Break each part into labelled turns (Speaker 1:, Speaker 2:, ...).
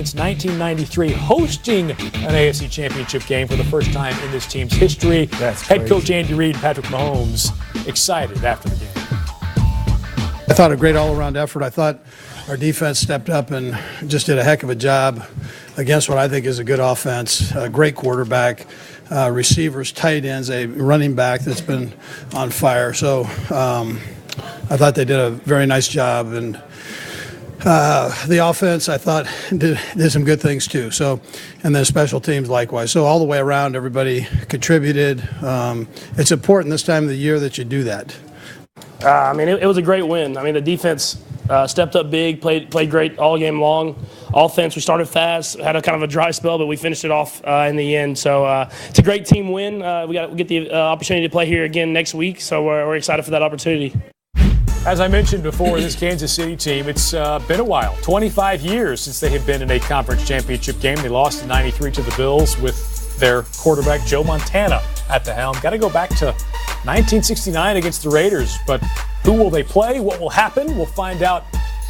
Speaker 1: since 1993, hosting an AFC Championship game for the first time in this team's history.
Speaker 2: That's
Speaker 1: Head
Speaker 2: crazy.
Speaker 1: coach Andy Reid, Patrick Mahomes, excited after the game.
Speaker 3: I thought a great all-around effort. I thought our defense stepped up and just did a heck of a job against what I think is a good offense, a great quarterback, receivers, tight ends, a running back that's been on fire. So I thought they did a very nice job. And the offense, I thought, did some good things too. So, and then special teams likewise. So all the way around, everybody contributed. It's important this time of the year that you do that.
Speaker 4: It was a great win. The defense stepped up big, played great all game long. Offense, we started fast, had a kind of a dry spell, but we finished it off in the end. So it's a great team win. We get the opportunity to play here again next week, so we're excited for that opportunity.
Speaker 1: As I mentioned before, this Kansas City team, it's been a while, 25 years since they have been in a conference championship game. They lost in '93 to the Bills with their quarterback Joe Montana at the helm. Got to go back to 1969 against the Raiders, but who will they play? What will happen? We'll find out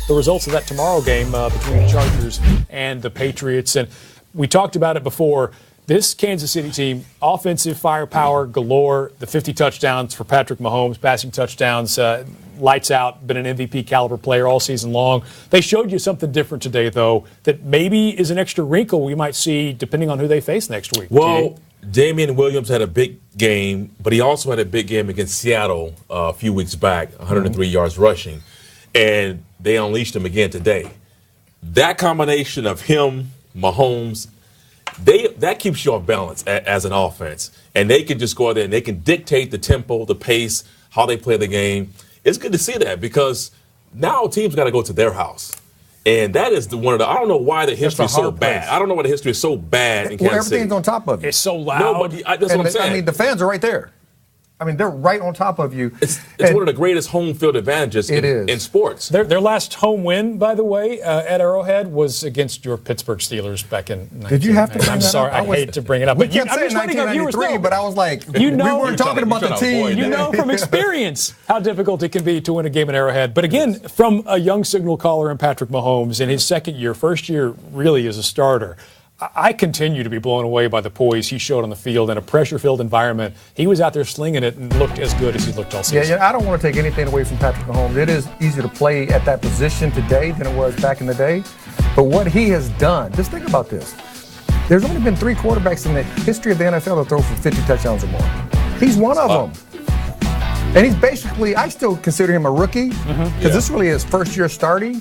Speaker 1: the results of that tomorrow game between the Chargers and the Patriots. And we talked about it before. This Kansas City team, offensive firepower galore, the 50 touchdowns for Patrick Mahomes, passing touchdowns, lights out, been an MVP caliber player all season long. They showed you something different today, though, that maybe is an extra wrinkle we might see depending on who they face next week.
Speaker 5: Well, Damian Williams had a big game, but he also had a big game against Seattle a few weeks back, 103 yards rushing, and they unleashed him again today. That combination of him, Mahomes, that keeps you off balance as an offense, and they can just go out there and they can dictate the tempo, the pace, how they play the game. It's good to see that because now teams got to go to their house. And that is one of the – I don't know why the history is so bad. I don't know why the history is so bad in Kansas City.
Speaker 2: Everything's on top of you.
Speaker 1: It's so loud.
Speaker 5: No, but that's what I'm saying.
Speaker 2: The fans are right there. They're right on top of you.
Speaker 5: It's one of the greatest home field advantages in sports.
Speaker 1: Their last home win, by the way, at Arrowhead was against your Pittsburgh Steelers back in 19.
Speaker 2: Did you have to bring
Speaker 1: I'm
Speaker 2: that
Speaker 1: sorry,
Speaker 2: up?
Speaker 1: I hate to bring it up.
Speaker 2: We
Speaker 1: But
Speaker 2: kept
Speaker 1: I'm
Speaker 2: saying
Speaker 1: just letting our viewers
Speaker 2: 1993,
Speaker 1: know.
Speaker 2: but I was like,
Speaker 1: we
Speaker 2: weren't talking about the team.
Speaker 1: You know from experience how difficult it can be to win a game at Arrowhead. But again, from a young signal caller in Patrick Mahomes in his second year, first year really as a starter, I continue to be blown away by the poise he showed on the field in a pressure-filled environment. He was out there slinging it and looked as good as he looked all season.
Speaker 2: Yeah, I don't want to take anything away from Patrick Mahomes. It is easier to play at that position today than it was back in the day. But what he has done, just think about this. There's only been 3 quarterbacks in the history of the NFL to throw for 50 touchdowns or more. He's one of them. And he's basically, I still consider him a rookie because this really is first year starting.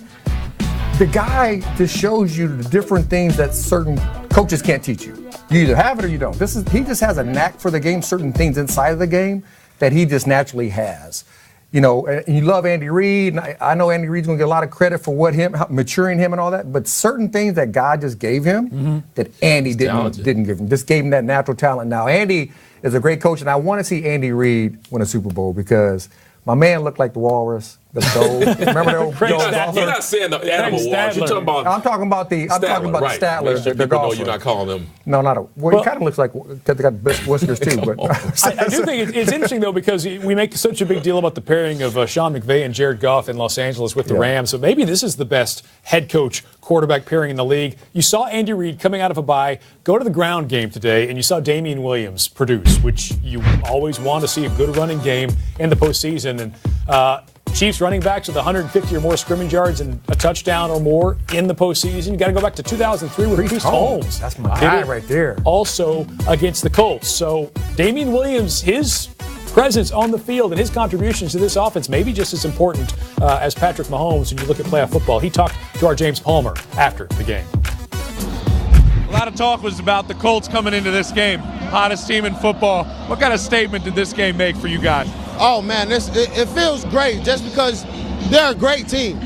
Speaker 2: The guy just shows you the different things that certain coaches can't teach you. You either have it or you don't. He just has a knack for the game, certain things inside of the game that he just naturally has. And you love Andy Reid, and I know Andy Reid's going to get a lot of credit for maturing him and all that, but certain things that God just gave him that Andy didn't give him, just gave him that natural talent. Now, Andy is a great coach, and I want to see Andy Reid win a Super Bowl because my man looked like the walrus. The gold. Remember the old golfer?
Speaker 5: You're not saying the animal walrus. You're talking about.
Speaker 2: I'm talking about the Statler.
Speaker 5: Make sure people know you're not calling them.
Speaker 2: No, not a. Well, he kind of looks like they got whiskers too. But
Speaker 1: I do think it's interesting though because we make such a big deal about the pairing of Sean McVay and Jared Goff in Los Angeles with the Rams. So maybe this is the best head coach quarterback pairing in the league. You saw Andy Reid coming out of a bye go to the ground game today, and you saw Damian Williams produce, which you always want to see a good running game in the postseason. And Chiefs running backs with 150 or more scrimmage yards and a touchdown or more in the postseason. You got to go back to 2003 with Priest Holmes.
Speaker 2: That's my guy right there.
Speaker 1: Also against the Colts. So Damian Williams, his presence on the field and his contributions to this offense may be just as important as Patrick Mahomes when you look at playoff football. He talked to our James Palmer after the game.
Speaker 6: A lot of talk was about the Colts coming into this game. Hottest team in football. What kind of statement did this game make for you guys?
Speaker 7: Oh, man, it feels great just because they're a great team.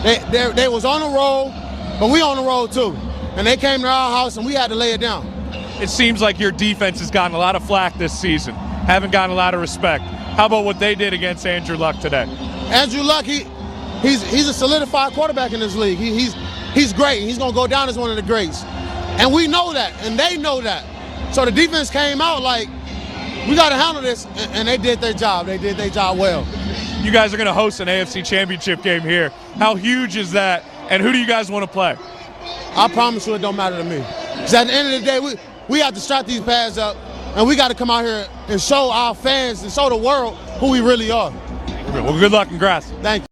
Speaker 7: They was on the roll, but we on the roll too. And they came to our house and we had to lay it down.
Speaker 6: It seems like your defense has gotten a lot of flack this season. Haven't gotten a lot of respect. How about what they did against Andrew Luck today?
Speaker 7: Andrew Luck, he's a solidified quarterback in this league. He's great. He's going to go down as one of the greats. And we know that, and they know that. So the defense came out like, we got to handle this, and they did their job. They did their job well.
Speaker 6: You guys are going to host an AFC Championship game here. How huge is that, and who do you guys want to play?
Speaker 7: I promise you it don't matter to me. Because at the end of the day, we have to strap these pads up, and we got to come out here and show our fans and show the world who we really are.
Speaker 6: Well, good luck. Congrats.
Speaker 7: Thank you.